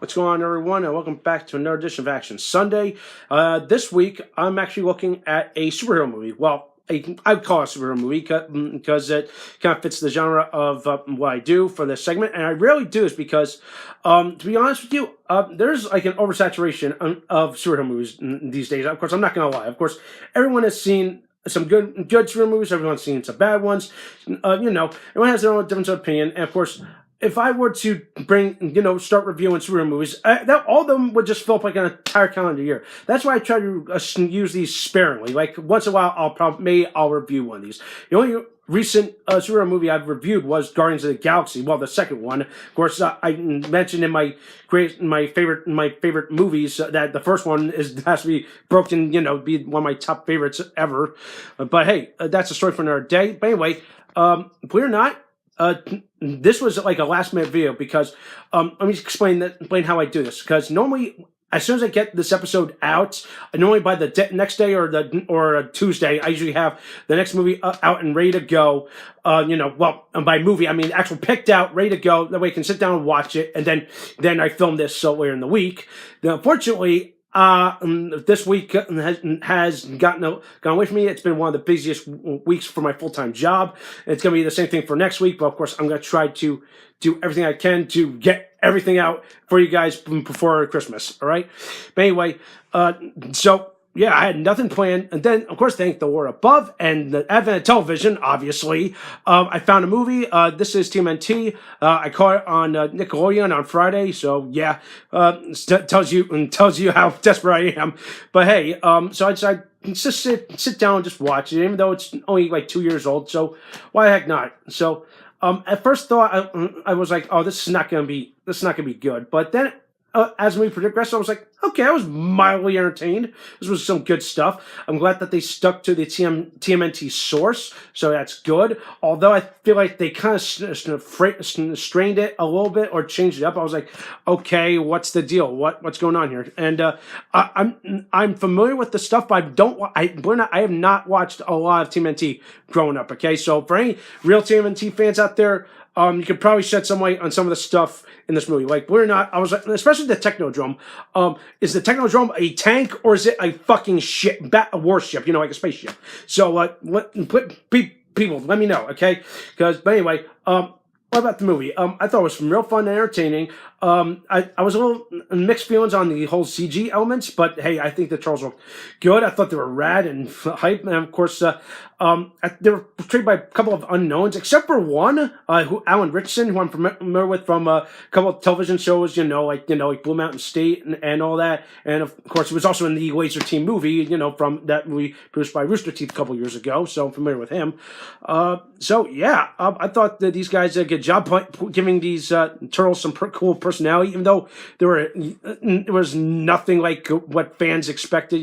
What's going on, everyone, and welcome back to another edition of Action Sunday. This week, I'm actually looking at a superhero movie. Well, I'd call it a superhero movie because it kind of fits the genre of what I do for this segment, and I rarely do this because, to be honest with you, there's like an oversaturation of superhero movies these days. Of course, I'm not going to lie. Of course, everyone has seen some good superhero movies. Everyone's seen some bad ones. Everyone has their own difference of opinion, and of course, if I were to start reviewing superhero movies, all of them would just fill up like an entire calendar year. That's why I try to use these sparingly. Like once in a while, I'll review one of these. The only recent superhero movie I've reviewed was Guardians of the Galaxy. Well, the second one, of course, I mentioned in my favorite movies that the first one has to be broken. Be one of my top favorites ever. But hey, that's a story for another day. But anyway, believe it or not. This was like a last minute video because let me explain how I do this. Because normally, as soon as I get this episode out, normally by the next day or Tuesday, I usually have the next movie out and ready to go. By movie I mean actual picked out, ready to go. That way I can sit down and watch it, and then I film this so later in the week. Now, unfortunately, this week has gone away from me. It's been one of the busiest weeks for my full-time job. It's going to be the same thing for next week, but of course, I'm going to try to do everything I can to get everything out for you guys before Christmas. All right. But anyway, yeah, I had nothing planned. And then, of course, thank the Lord above and the advent of television, obviously. I found a movie. This is TMNT. I caught it on Nickelodeon on Friday. So, yeah, tells you how desperate I am. But, hey, so I decided to just sit down and just watch it, even though it's only like 2 years old. So, why the heck not? So, at first thought, I was like, oh, this is not going to be good. But then, as the movie progressed, I was like, okay, I was mildly entertained. This was some good stuff. I'm glad that they stuck to the TMNT source, so that's good. Although I feel like they kind of strained it a little bit or changed it up. I was like, okay, what's the deal? What's going on here? And I'm familiar with the stuff, but I have not watched a lot of TMNT growing up. Okay, so for any real TMNT fans out there, you could probably shed some light on some of the stuff in this movie. Like, believe it or not, I was like, especially the Technodrome. Is the Technodrome a tank or is it a fucking a warship? Like a spaceship. So, people, let me know, okay? But anyway, what about the movie? I thought it was real fun and entertaining. I was a little mixed feelings on the whole CG elements, but hey, I think the trolls were good. I thought they were rad and hype, and of course, they were portrayed by a couple of unknowns, except for one, Alan Richardson, who I'm familiar with from a couple of television shows, like Blue Mountain State and all that, and of course, he was also in the Laser Team movie, from that movie produced by Rooster Teeth a couple years ago, so I'm familiar with him. I thought that these guys did a good job giving these turtles some cool personality, even though it was nothing like what fans expected,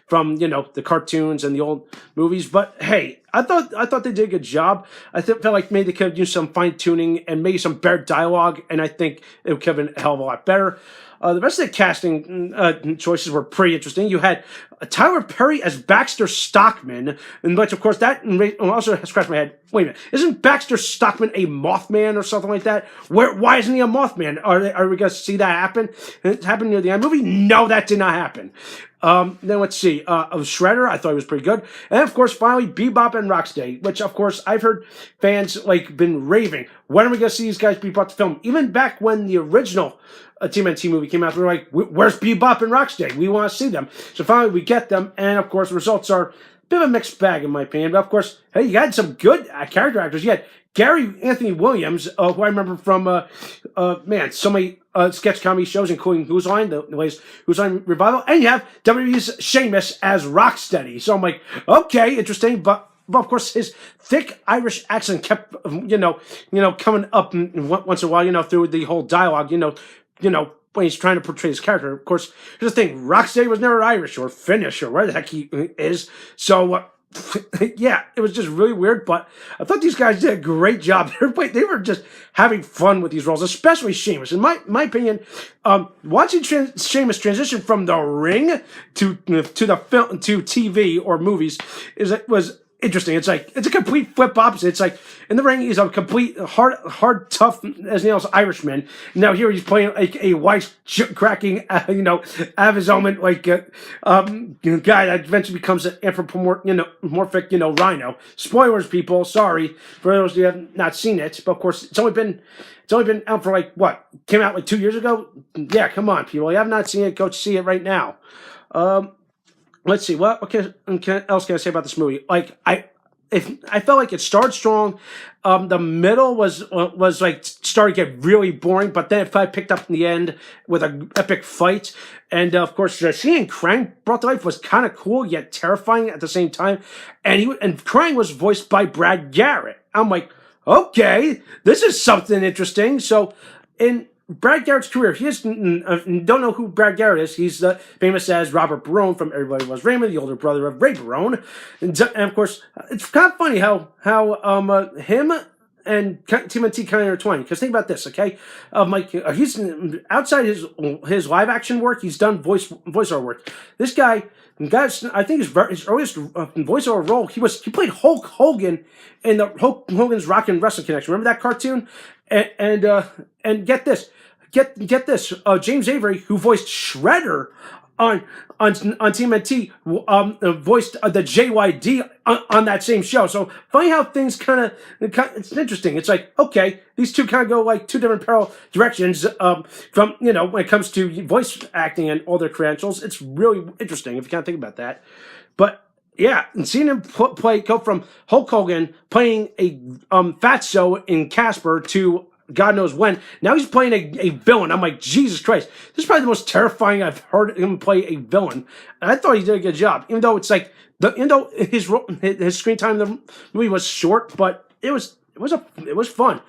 from the cartoons and the old movies. But hey, I thought they did a good job. I felt like maybe they could have used some fine tuning and maybe some better dialogue, and I think it could have been a hell of a lot better. The rest of the casting choices were pretty interesting. You had Tyler Perry as Baxter Stockman, and which, of course, that also scratched my head. Wait a minute, isn't Baxter Stockman a Mothman or something like that? Why isn't he a Mothman? Are we going to see that happen? It happened near the end of the movie? No, that did not happen. Then let's see. Shredder, I thought he was pretty good. And of course, finally, Bebop and Rocksteady, which of course I've heard fans been raving. When are we going to see these guys be brought to film? Even back when the original TMNT movie came out, we were like, where's Bebop and Rocksteady? We want to see them. So finally we get them, and of course, the results are a bit of a mixed bag in my opinion. But of course, hey, you had some good character actors. You had Gary Anthony Williams, who I remember from so many sketch comedy shows, including Who's Line, the latest Who's Line revival, and you have WWE's Sheamus as Rocksteady. So I'm like, okay, interesting, but of course his thick Irish accent kept coming up once in a while, through the whole dialogue, when he's trying to portray his character. Of course, here's the thing: Rocksteady was never Irish or Finnish or where the heck he is. So. Yeah, it was just really weird, but I thought these guys did a great job. They were just having fun with these roles, especially Sheamus. In my opinion, watching Sheamus transition from the ring to the film to TV or movies was interesting. It's like it's a complete flip opposite. It's like in the ring he's a complete hard, tough as nails Irishman. Now here he's playing like a white cracking, out of his element, like guy that eventually becomes an anthropomorphic, rhino. Spoilers, people. Sorry for those who have not seen it, but of course it's only been out for like what came out like 2 years ago. Yeah, come on, people. You have not seen it, go see it right now. Let's see what else can I say about this movie? Like I felt like it started strong. The middle was like started to get really boring, but then it picked up in the end with an epic fight. And of course, seeing Krang brought to life was kind of cool yet terrifying at the same time. And Krang was voiced by Brad Garrett. I'm like, okay, this is something interesting. So in Brad Garrett's career, he is, don't know who Brad Garrett is. He's famous as Robert Barone from Everybody Loves Raymond, the older brother of Ray Barone. And of course, it's kind of funny how him and TMNT kind of intertwined. Because think about this, okay? He's outside his live action work, he's done voiceover work. This guy, I think his earliest voiceover role, he played Hulk Hogan in the Hulk Hogan's Rockin' Wrestling Connection. Remember that cartoon? And get this, James Avery, who voiced Shredder on TMNT, voiced the JYD on that same show. So funny how things kind of it's interesting. It's like, okay, these two kind of go like two different parallel directions from when it comes to voice acting and all their credentials. It's really interesting if you kind of think about that. But yeah, and seeing him go from Hulk Hogan playing a fatso in Casper to God knows when. Now he's playing a villain. I'm like, Jesus Christ. This is probably the most terrifying I've heard him play a villain. And I thought he did a good job. Even though it's like, his screen time in the movie was short, but it was fun.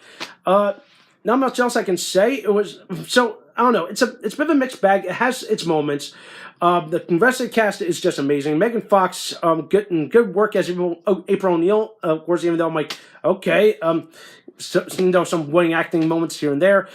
Not much else I can say. I don't know. It's a bit of a mixed bag. It has its moments. The rest of the cast is just amazing. Megan Fox, good work as April O'Neil. Of course, even though I'm like, okay, some winning acting moments here and there.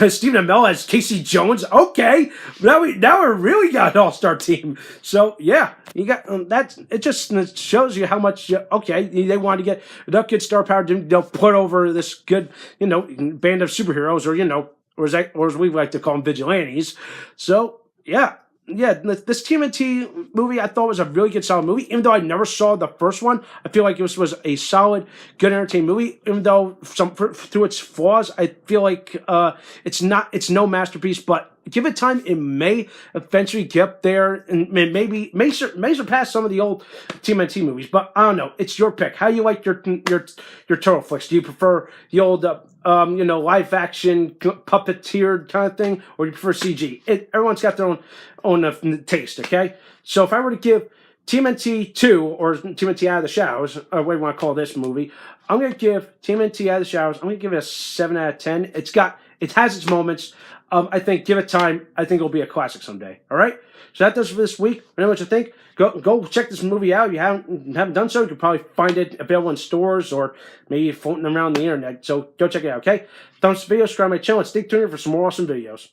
Stephen Amell as Casey Jones. Okay, now we really got an all-star team. So yeah, you got that. It just shows you how much they wanted to get enough good star power to put over this good band of superheroes, or as we like to call them, vigilantes. So yeah, this TMNT movie I thought was a really good, solid movie. Even though I never saw the first one, I feel like this was a solid, good, entertaining movie. Even though through its flaws, I feel like it's no masterpiece, but give it time, it may eventually get up there and may surpass some of the old TMNT movies. But I don't know. It's your pick. How you like your turtle flicks? Do you prefer the old live action puppeteered kind of thing, or do you prefer CG? Everyone's got their own taste. Okay, so if I were to give TMNT 2 or TMNT Out of the Shadows, or what do you want to call this movie, I'm going to give TMNT Out of the Shadows. I'm going to give it a 7 out of 10. It has its moments. I think give it time. I think it'll be a classic someday. All right. So that does it for this week. I know what you think. Go check this movie out. If you haven't done so, you can probably find it available in stores or maybe floating around the internet. So go check it out. Okay. Thumbs up the video, subscribe to my channel, and stay tuned for some more awesome videos.